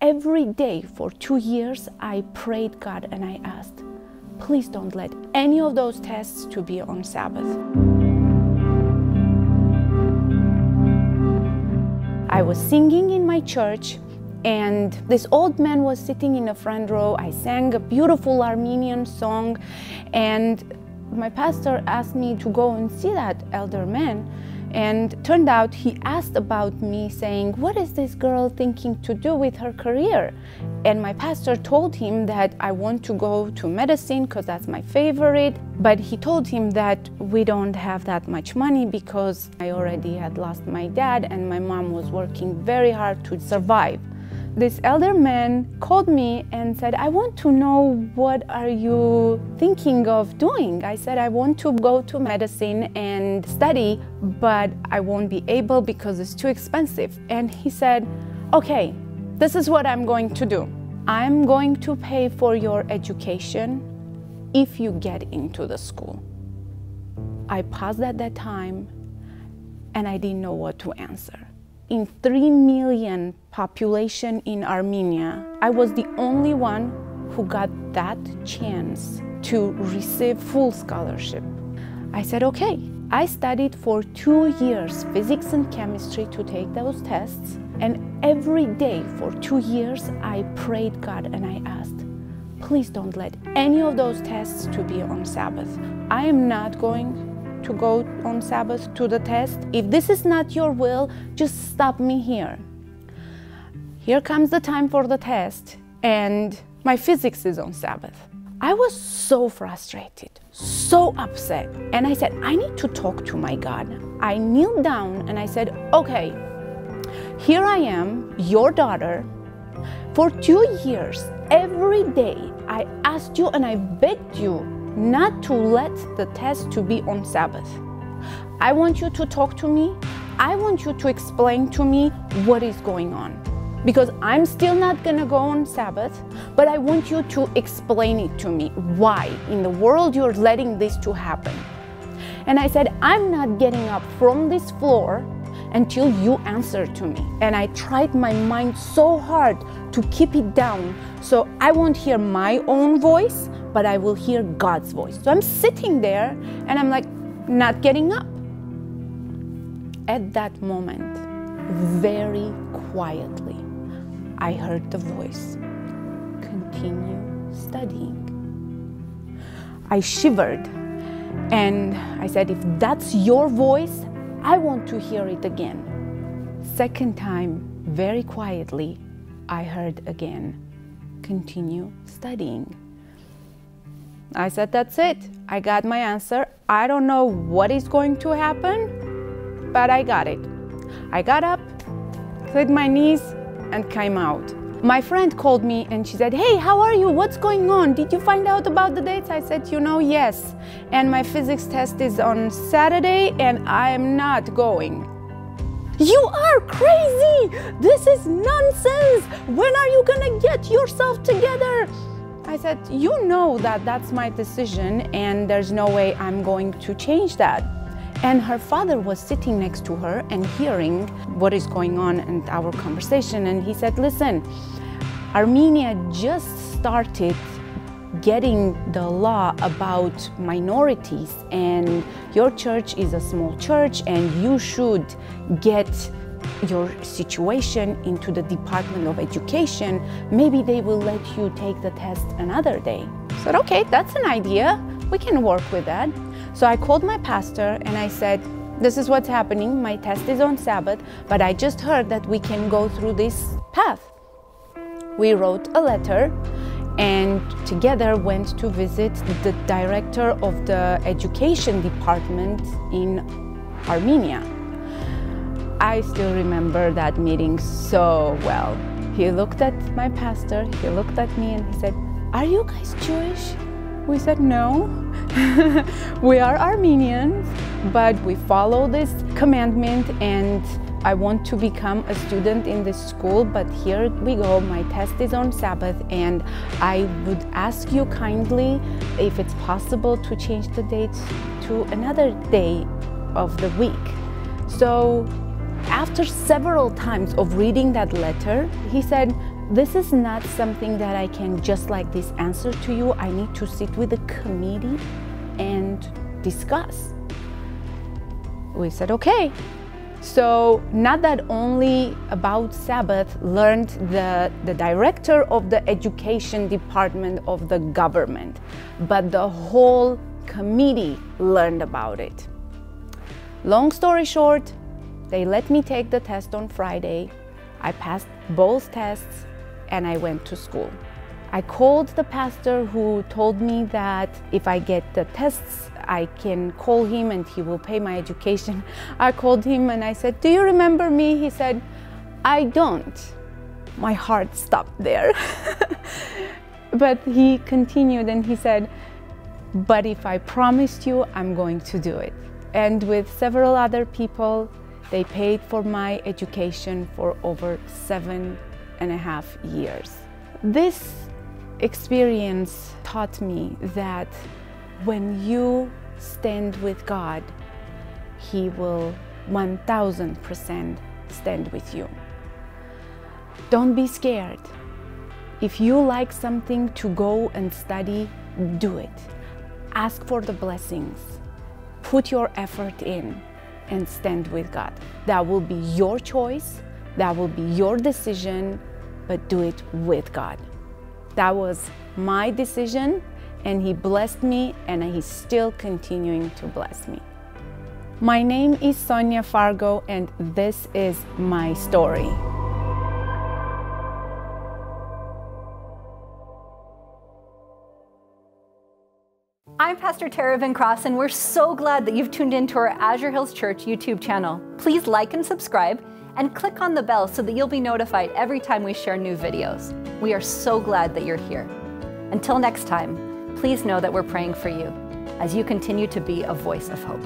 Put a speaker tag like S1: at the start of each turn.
S1: every day for 2 years, I prayed God and I asked, please don't let any of those tests to be on Sabbath. I was singing in my church, and this old man was sitting in the front row. I sang a beautiful Armenian song, and my pastor asked me to go and see that elder man. And turned out he asked about me, saying, what is this girl thinking to do with her career? And my pastor told him that I want to go to medicine because that's my favorite. But he told him that we don't have that much money because I already had lost my dad and my mom was working very hard to survive. This elder man called me and said, I want to know, what are you thinking of doing? I said, I want to go to medicine and study, but I won't be able because it's too expensive. And he said, okay, this is what I'm going to do. I'm going to pay for your education if you get into the school. I paused at that time and I didn't know what to answer. In 3 million population in Armenia, I was the only one who got that chance to receive full scholarship. I said, okay. I studied for 2 years physics and chemistry to take those tests, and every day for 2 years I prayed God and I asked, please don't let any of those tests to be on Sabbath. I am not going to go on Sabbath to the test. If this is not your will, just stop me here. Here comes the time for the test, and my physics is on Sabbath. I was so frustrated, so upset, and I said, I need to talk to my God. I kneeled down and I said, okay, here I am, your daughter. For 2 years, every day I asked you and I begged you not to let the test to be on Sabbath. I want you to talk to me. I want you to explain to me what is going on. Because I'm still not gonna go on Sabbath, but I want you to explain it to me. Why in the world you're letting this to happen? And I said, I'm not getting up from this floor until you answer to me. And I tried my mind so hard to keep it down so I won't hear my own voice, but I will hear God's voice. So I'm sitting there and I'm like, not getting up. At that moment, very quietly, I heard the voice, continue studying. I shivered and I said, if that's your voice, I want to hear it again. Second time, very quietly, I heard again, continue studying. I said, that's it. I got my answer. I don't know what is going to happen, but I got it. I got up, clicked my knees, and came out. My friend called me and she said, hey, how are you? What's going on? Did you find out about the dates? I said, yes. And my physics test is on Saturday and I am not going. You are crazy! This is nonsense! When are you gonna get yourself together? I said, you know that that's my decision and there's no way I'm going to change that. And her father was sitting next to her and hearing what is going on in our conversation. And he said, listen, Armenia just started getting the law about minorities, and your church is a small church and you should get your situation into the Department of Education. Maybe they will let you take the test another day. I said, okay, that's an idea. We can work with that. So I called my pastor and I said, this is what's happening. My test is on Sabbath, but I just heard that we can go through this path. We wrote a letter and together went to visit the director of the education department in Armenia. I still remember that meeting so well. He looked at my pastor, he looked at me and he said, are you guys Jewish? We said, no, we are Armenians, but we follow this commandment and I want to become a student in this school, but here we go, my test is on Sabbath and I would ask you kindly if it's possible to change the date to another day of the week. So after several times of reading that letter, he said, This is not something that I can just like this answer to you. I need to sit with the committee and discuss. We said, okay. So not that only about Sabbath learned the director of the education department of the government, but the whole committee learned about it. Long story short, they let me take the test on Friday. I passed both tests and I went to school. I called the pastor who told me that if I get the tests, I can call him and he will pay my education. I called him and I said, "Do you remember me?" He said, "I don't." My heart stopped there. But he continued and he said, "But if I promised you, I'm going to do it." And with several other people, they paid for my education for over 7.5 years. This experience taught me that when you stand with God, He will 1000% stand with you. Don't be scared. If you like something to go and study, do it. Ask for the blessings. Put your effort in and stand with God. That will be your choice. That will be your decision, but do it with God. That was my decision, and He blessed me, and He's still continuing to bless me. My name is Sonya Fargo, and this is my story.
S2: I'm Pastor Tara Van Cross, and we're so glad that you've tuned into our Azure Hills Church YouTube channel. Please like and subscribe, and click on the bell so that you'll be notified every time we share new videos. We are so glad that you're here. Until next time, please know that we're praying for you as you continue to be a voice of hope.